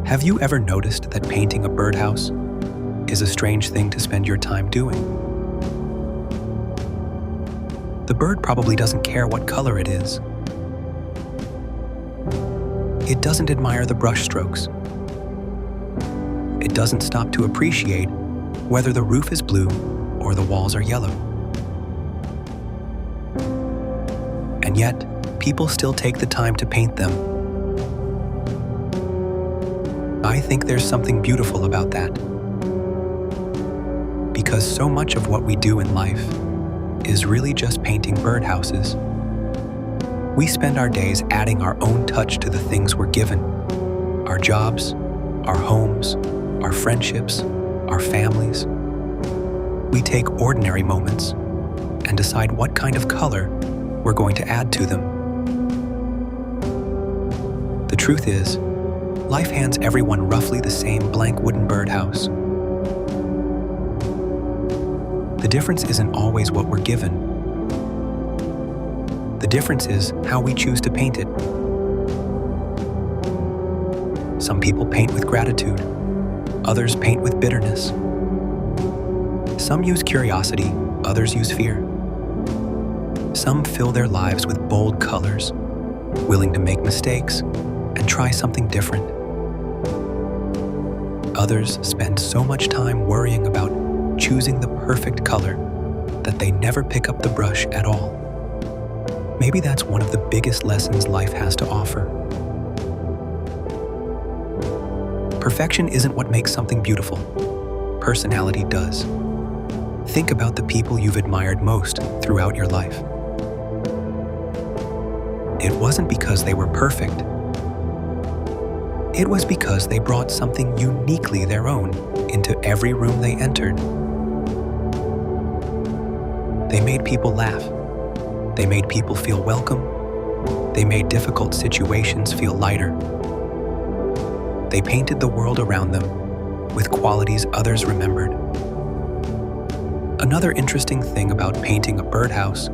Have you ever noticed that painting a birdhouse is a strange thing to spend your time doing? The bird probably doesn't care what color it is. It doesn't admire the brush strokes. It doesn't stop to appreciate whether the roof is blue or the walls are yellow. And yet, people still take the time to paint them. I think there's something beautiful about that. Because so much of what we do in life is really just painting birdhouses. We spend our days adding our own touch to the things we're given. Our jobs, our homes, our friendships, our families. We take ordinary moments and decide what kind of color we're going to add to them. The truth is, life hands everyone roughly the same blank wooden birdhouse. The difference isn't always what we're given. The difference is how we choose to paint it. Some people paint with gratitude. Others paint with bitterness. Some use curiosity, others use fear. Some fill their lives with bold colors, willing to make mistakes and try something different. Others spend so much time worrying about choosing the perfect color that they never pick up the brush at all. Maybe that's one of the biggest lessons life has to offer. Perfection isn't what makes something beautiful. Personality does. Think about the people you've admired most throughout your life. It wasn't because they were perfect. It was because they brought something uniquely their own into every room they entered. They made people laugh. They made people feel welcome. They made difficult situations feel lighter. They painted the world around them with qualities others remembered. Another interesting thing about painting a birdhouse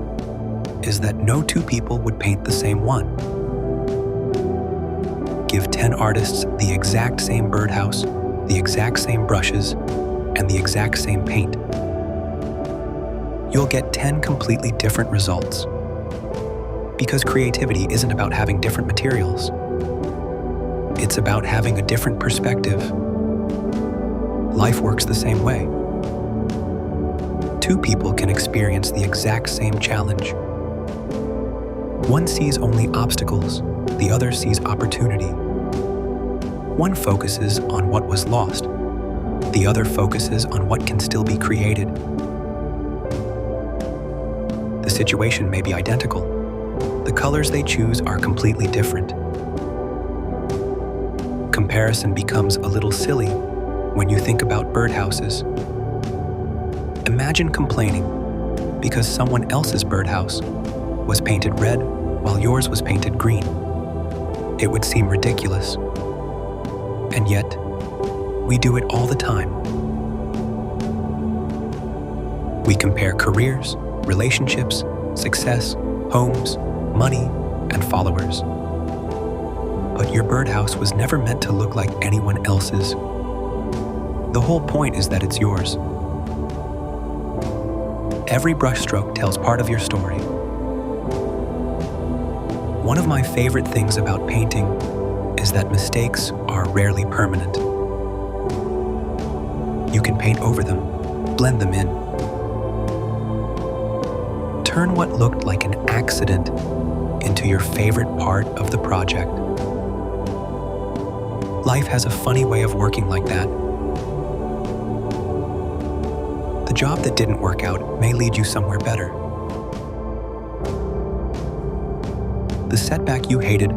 is that no two people would paint the same one. Give 10 artists the exact same birdhouse, the exact same brushes, and the exact same paint. You'll get 10 completely different results. Because creativity isn't about having different materials. It's about having a different perspective. Life works the same way. Two people can experience the exact same challenge. One sees only obstacles, the other sees opportunity. One focuses on what was lost, the other focuses on what can still be created. The situation may be identical. The colors they choose are completely different. Comparison becomes a little silly when you think about birdhouses. Imagine complaining because someone else's birdhouse was painted red while yours was painted green. It would seem ridiculous. And yet, we do it all the time. We compare careers, relationships, success, homes, money, and followers. But your birdhouse was never meant to look like anyone else's. The whole point is that it's yours. Every brushstroke tells part of your story. One of my favorite things about painting is that mistakes are rarely permanent. You can paint over them, blend them in. Turn what looked like an accident into your favorite part of the project. Life has a funny way of working like that. The job that didn't work out may lead you somewhere better. The setback you hated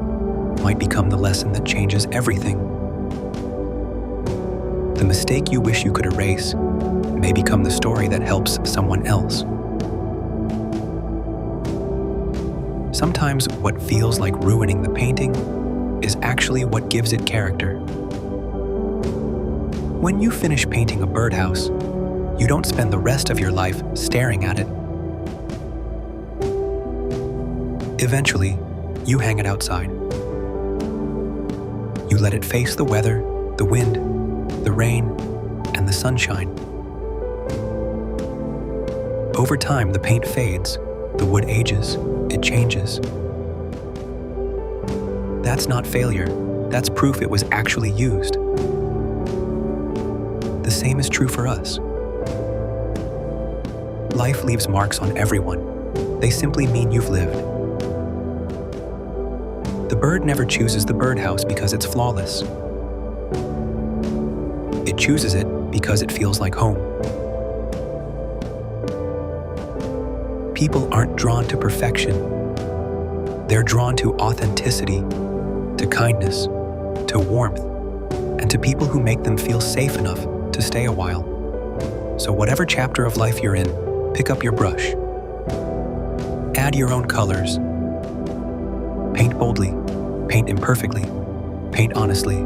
might become the lesson that changes everything. The mistake you wish you could erase may become the story that helps someone else. Sometimes what feels like ruining the painting is actually what gives it character. When you finish painting a birdhouse, you don't spend the rest of your life staring at it. Eventually, you hang it outside. You let it face the weather the wind, the rain, and the sunshine. Over time, the paint fades, the wood ages, it changes. That's not failure, that's proof it was actually used. The same is true for us. Life leaves marks on everyone. They simply mean you've lived. The bird never chooses the birdhouse because it's flawless. It chooses it because it feels like home. People aren't drawn to perfection. They're drawn to authenticity, to kindness, to warmth, and to people who make them feel safe enough to stay a while. So whatever chapter of life you're in, pick up your brush. Add your own colors. Paint boldly, paint imperfectly, paint honestly.